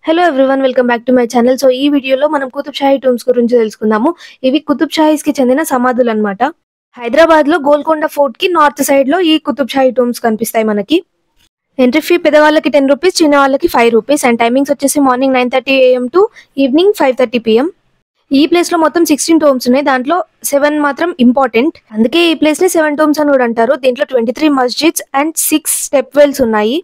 Hello everyone, welcome back to my channel. So ఈ వీడియోలో మనం కుతుబ్ షాహీ టూమ్స్ గురించి తెలుసుకుందాము. ఇవి కుతుబ్ షాహీస్ కి చెందిన సమాధులు అన్నమాట. హైదరాబాద్ లో గోల్కొండ ఫోర్ట్ కి నార్త్ సైడ్ లో ఈ కుతుబ్ షాహీ టూమ్స్ కనిపిస్తాయి మనకి. ఎంట్రీ ఫీ పెద్దవాళ్ళకి 10 రూపీస్, చిన్న వాళ్ళకి 5 రూపీస్. అండ్ టైమింగ్స్ వచ్చేసి morning 9:30 AM to evening 5:30 PM. ఈ ప్లేస్ లో మొత్తం 16 టోమ్స్ ఉన్నాయి. దాంట్లో 7 మాత్రం ఇంపార్టెంట్, అందుకే ఈ ప్లేస్ ని 7 టోమ్స్ అని కూడా అంటారు. దీంట్లో 23 మస్జిద్స్ అండ్ 6 స్టెప్ వెల్స్ ఉన్నాయి.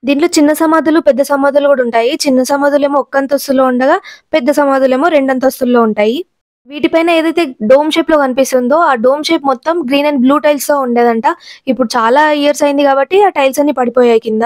దీంట్లో చిన్న సమాధులు, పెద్ద సమాధులు కూడా ఉంటాయి. చిన్న సమాధులేమో 1 అంతస్తులో ఉండగా పెద్ద సమాధులేమో 2 అంతస్తుల్లో ఉంటాయి. వీటిపైన ఏదైతే డోమ్ షేప్ లో కనిపిస్తుందో ఆ డోమ్ షేప్ మొత్తం గ్రీన్ అండ్ బ్లూ టైల్స్ తో ఉండేదంట. ఇప్పుడు చాలా ఇయర్స్ అయింది కాబట్టి ఆ టైల్స్ అన్ని పడిపోయాయి కింద.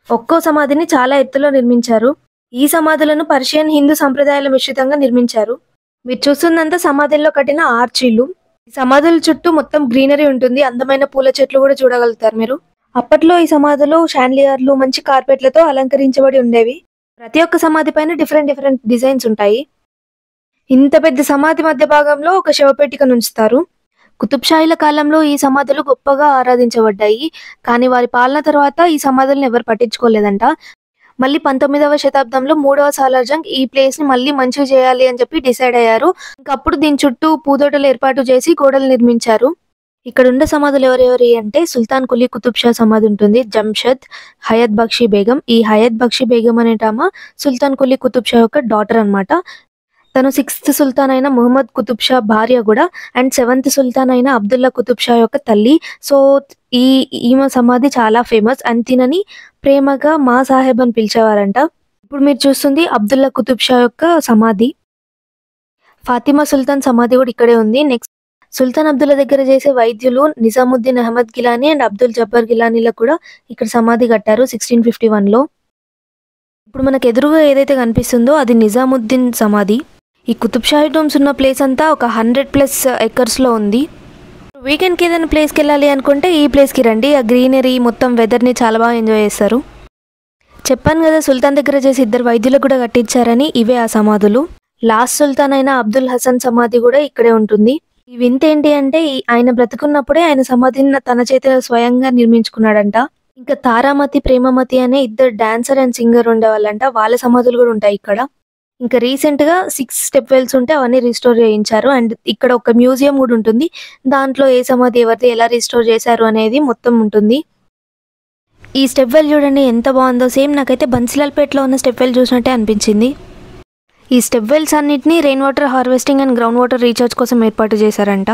ఒక్కో సమాధిని చాలా ఎత్తులో నిర్మించారు. ఈ సమాధులను పర్షియన్, హిందూ సంప్రదాయాల మిశ్రితంగా నిర్మించారు. మీరు చూస్తుందంతా సమాధుల్లో కట్టిన ఆర్చీలు. ఈ సమాధుల చుట్టూ మొత్తం గ్రీనరీ ఉంటుంది. అందమైన పూల చెట్లు కూడా చూడగలుగుతారు మీరు. అప్పట్లో ఈ సమాధులు షాండ్లియర్లు, మంచి కార్పెట్లతో అలంకరించబడి ఉండేవి. ప్రతి ఒక్క సమాధి పైన డిఫరెంట్ డిజైన్స్ ఉంటాయి. ఇంత పెద్ద సమాధి మధ్య భాగంలో ఒక శవపేటికను ఉంచుతారు. కుతుబ్ షాహీల కాలంలో ఈ సమాధులు గొప్పగా ఆరాధించబడ్డాయి. కానీ వారి పాలన తర్వాత ఈ సమాధులను ఎవరు పట్టించుకోలేదంట. మళ్ళీ 19వ శతాబ్దంలో 3వ సాలార్ జంగ్ ఈ ప్లేస్ ని మళ్ళీ మంచిగా చేయాలి అని చెప్పి డిసైడ్ అయ్యారు. ఇంకప్పుడు దీని చుట్టూ పూదోటలు ఏర్పాటు చేసి గోడలు నిర్మించారు. ఇక్కడ ఉండే సమాధులు ఎవరెవరి అంటే సుల్తాన్ కులీ కుతుబ్ షా సమాధి ఉంటుంది, జంషద్, హయత్ బక్షి బేగం. ఈ హయత్ బక్షి బేగం అనేటామ సుల్తాన్ కులీ కుతుబ్ షా యొక్క డాటర్ అన్నమాట. తను 6th సుల్తాన్ అయిన ముహమ్మద్ కుతుబ్ షా భార్య కూడా, అండ్ 7th సుల్తాన్ అయిన అబ్దుల్లా కుతుబ్ షా యొక్క తల్లి. సో ఈమె సమాధి చాలా ఫేమస్. అండ్ తినని ప్రేమగా మా సాహెబ్ అని పిలిచేవారంట. ఇప్పుడు మీరు చూస్తుంది అబ్దుల్లా కుతుబ్ షా యొక్క సమాధి. ఫాతిమా సుల్తాన్ సమాధి కూడా ఇక్కడే ఉంది. నెక్స్ట్ సుల్తాన్ అబ్దుల్లా దగ్గర చేసే వైద్యులు నిజాముద్దీన్ అహ్మద్ గిలానీ అండ్ అబ్దుల్ జబ్బర్ గిలానీలకు కూడా ఇక్కడ సమాధి కట్టారు 1651లో. ఇప్పుడు మనకు ఎదురుగా ఏదైతే కనిపిస్తుందో అది నిజాముద్దీన్ సమాధి. ఈ కుతుబ్ షాహీ టూమ్స్ ఉన్న ప్లేస్ అంతా ఒక 100+ ఎకర్స్లో ఉంది. వీకెండ్కి ఏదైనా ప్లేస్కి వెళ్ళాలి అనుకుంటే ఈ ప్లేస్కి రండి. ఆ గ్రీనరీ మొత్తం వెదర్ని చాలా బాగా ఎంజాయ్ చేస్తారు. చెప్పాను కదా సుల్తాన్ దగ్గర చేసి 2 వైద్యులకు కూడా కట్టించారని. ఇవే ఆ సమాధులు. లాస్ట్ సుల్తాన్ అయిన అబ్దుల్ హసన్ సమాధి కూడా ఇక్కడే ఉంటుంది. ఈ వింత ఏంటి అంటే ఆయన బ్రతుకున్నప్పుడే ఆయన సమాధిని తన చేతిలో స్వయంగా నిర్మించుకున్నాడంట. ఇంకా తారామతి, ప్రేమమతి అనే 2 డాన్సర్ అండ్ సింగర్ ఉండేవాళ్ళంట. వాళ్ళ సమాధులు కూడా ఉంటాయి ఇక్కడ. ఇంకా రీసెంట్ గా 6 స్టెప్ వెల్స్ ఉంటే అవన్నీ రిస్టోర్ చేయించారు. అండ్ ఇక్కడ ఒక మ్యూజియం కూడా ఉంటుంది. దాంట్లో ఏ సమాధి ఎవరిది ఎలా రిస్టోర్ చేశారు అనేది మొత్తం ఉంటుంది. ఈ స్టెప్ వెల్ చూడండి ఎంత బాగుందో. సేమ్ నాకైతే బన్సిలాల్పేటలో ఉన్న స్టెప్ వెల్ చూసినట్టే అనిపించింది. ఈ స్టెప్ వెల్స్ అన్నింటినీ rain water harvesting and ground water recharge కోసం ఏర్పాటు చేశారంట.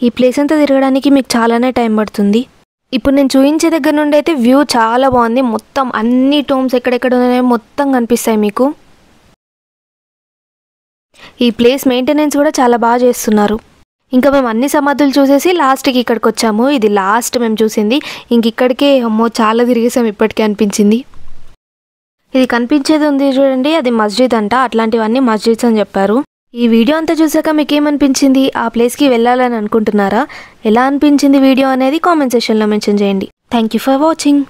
ఈ ప్లేస్ అంతా తిరగడానికి మీకు చాలానే టైం పడుతుంది. ఇప్పుడు నేను చూపించే దగ్గర నుండి అయితే వ్యూ చాలా బాగుంది. మొత్తం అన్ని టోమ్స్ ఎక్కడెక్కడ ఉన్నాయో మొత్తం కనిపిస్తాయి మీకు. ఈ ప్లేస్ మెయింటెనెన్స్ కూడా చాలా బాగా చేస్తున్నారు. ఇంకా మేము అన్ని సమాధులు చూసేసి లాస్ట్కి ఇక్కడికి వచ్చాము. ఇది లాస్ట్ మేము చూసింది. ఇంక ఇక్కడికే అమ్మో చాలా తిరిగేసాం ఇప్పటికే అనిపించింది. ఇది కనిపించేది ఉంది చూడండి, అది మస్జిద్ అంట. అట్లాంటివన్నీ మస్జిద్స్ అని చెప్పారు. ఈ వీడియో అంతా చూసాక మీకు ఏమనిపించింది? ఆ ప్లేస్కి వెళ్ళాలని అనుకుంటున్నారా? ఎలా అనిపించింది వీడియో అనేది కామెంట్ సెక్షన్లో మెన్షన్ చేయండి. Thank you for watching.